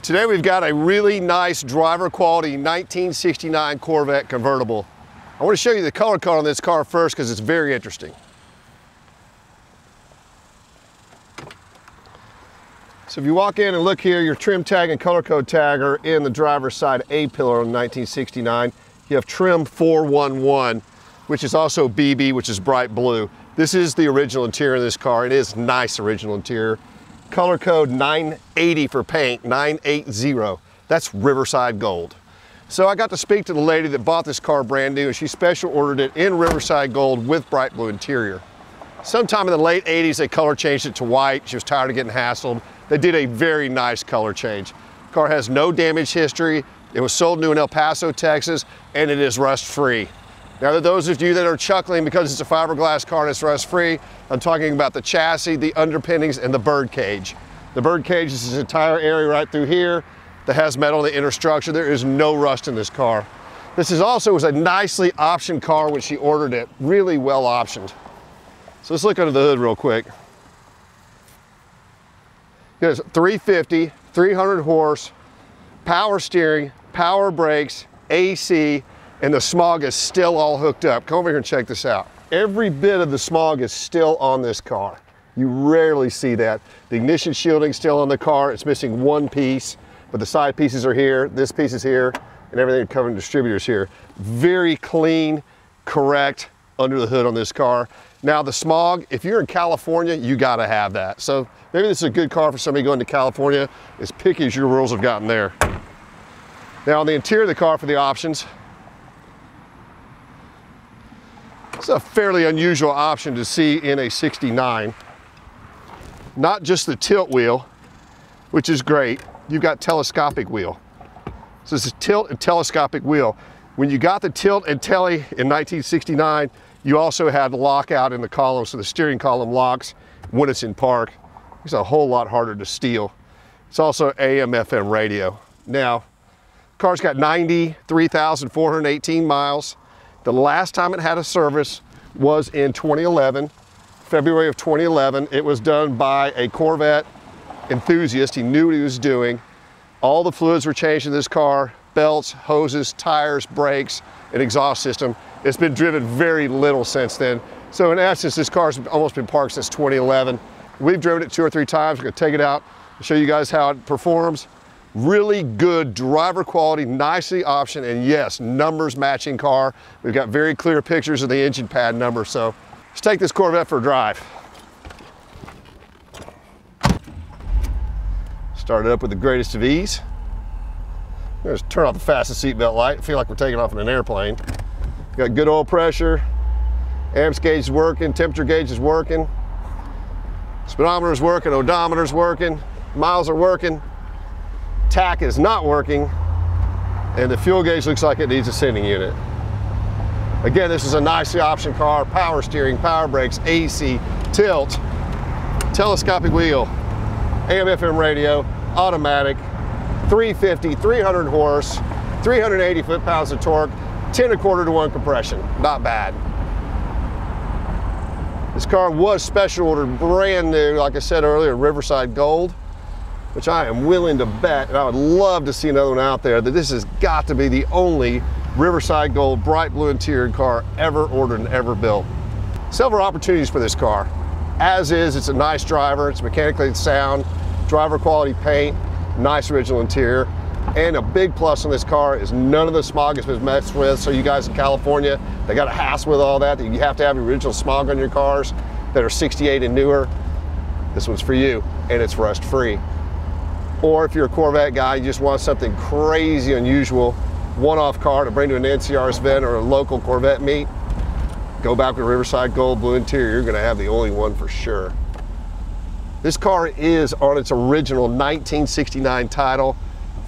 Today we've got a really nice driver quality 1969 Corvette convertible. I want to show you the color code on this car first because it's very interesting. So if you walk in and look here, your trim tag and color code tag are in the driver's side A-pillar on 1969. You have trim 411, which is also BB, which is bright blue. This is the original interior of this car. It is nice original interior. Color code 980 for paint, 980. That's Riverside Gold. So I got to speak to the lady that bought this car brand new, and she special ordered it in Riverside Gold with bright blue interior. Sometime in the late 80s, they color changed it to white. She was tired of getting hassled. They did a very nice color change. Car has no damage history. It was sold new in El Paso, Texas, and it is rust-free. Now, those of you that are chuckling because it's a fiberglass car and it's rust-free, I'm talking about the chassis, the underpinnings, and the bird cage. The bird cage is this entire area right through here that has metal in the inner structure. There is no rust in this car. This is also was a nicely optioned car when she ordered it, really well optioned. So let's look under the hood real quick. It's 350, 300 horse, power steering, power brakes, AC, and the smog is still all hooked up. Come over here and check this out. Every bit of the smog is still on this car. You rarely see that. The ignition shielding still on the car. It's missing one piece, but the side pieces are here. This piece is here, and everything covered in distributors here. Very clean, correct under the hood on this car. Now the smog, if you're in California, you gotta have that. So maybe this is a good car for somebody going to California, as picky as your rules have gotten there. Now on the interior of the car for the options, it's a fairly unusual option to see in a 69. Not just the tilt wheel, which is great. You've got telescopic wheel. So it's a tilt and telescopic wheel. When you got the tilt and telly in 1969, you also had lockout in the column, so the steering column locks when it's in park. It's a whole lot harder to steal. It's also AM, FM radio. Now, car's got 93,418 miles. The last time it had a service was in 2011, February of 2011. It was done by a Corvette enthusiast. He knew what he was doing. All the fluids were changed in this car: belts, hoses, tires, brakes, and exhaust system. It's been driven very little since then. So in essence, this car's almost been parked since 2011. We've driven it 2 or 3 times. We're gonna take it out and show you guys how it performs. Really good driver quality, nicely optioned, and yes, numbers matching car. We've got very clear pictures of the engine pad number, so let's take this Corvette for a drive. Start it up with the greatest of ease. Just turn off the fastest seatbelt light. I feel like we're taking off in an airplane. Got good oil pressure, amps gauge is working, temperature gauge is working, speedometer is working, odometer is working, miles are working. Tack is not working, and the fuel gauge looks like it needs a sending unit. Again, this is a nicely optioned car: power steering, power brakes, AC, tilt, telescopic wheel, AM, FM radio, automatic, 350, 300 horse, 380 foot-pounds of torque, 10.25 to 1 compression. Not bad. This car was special ordered brand new, like I said earlier, Riverside Gold, which I am willing to bet, and I would love to see another one out there, that this has got to be the only Riverside Gold bright blue interior car ever ordered and ever built. Several opportunities for this car. As is, it's a nice driver, it's mechanically sound, driver quality paint, nice original interior, and a big plus on this car is none of the smog has been messed with. So you guys in California, they got a hassle with all that. You have to have original smog on your cars that are 68 and newer. This one's for you, and it's rust free. Or if you're a Corvette guy, you just want something crazy unusual, one-off car to bring to an NCR's event or a local Corvette meet, go back with Riverside Gold blue interior. You're gonna have the only one for sure. This car is on its original 1969 title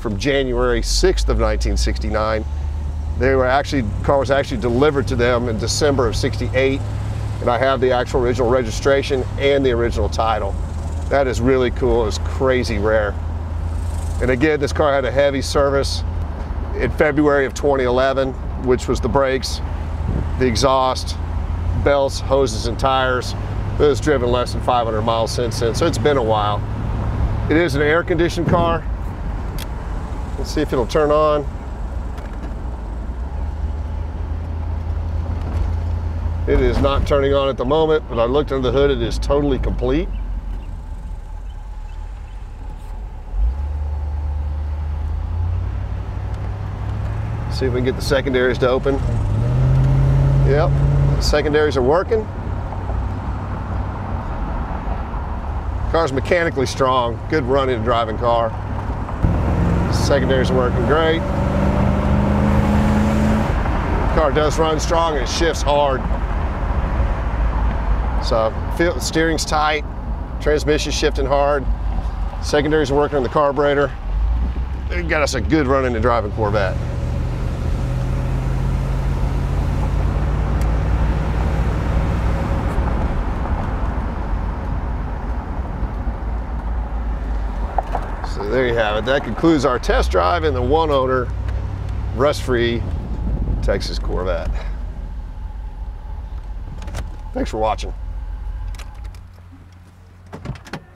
from January 6th of 1969. The car was actually delivered to them in December of 68, and I have the actual original registration and the original title. That is really cool. It's crazy rare. And again, this car had a heavy service in February of 2011, which was the brakes, the exhaust, belts, hoses, and tires. It was driven less than 500 miles since then, so it's been a while. It is an air-conditioned car. Let's see if it'll turn on. It is not turning on at the moment, but I looked under the hood, it is totally complete. See if we can get the secondaries to open. Yep, the secondaries are working. Car's mechanically strong, good running and driving car. Secondaries are working great. The car does run strong and it shifts hard. So feel the steering's tight, transmission's shifting hard. Secondaries are working on the carburetor. It got us a good running and driving Corvette. So there you have it. That concludes our test drive in the one owner, rust-free Texas Corvette. Thanks for watching.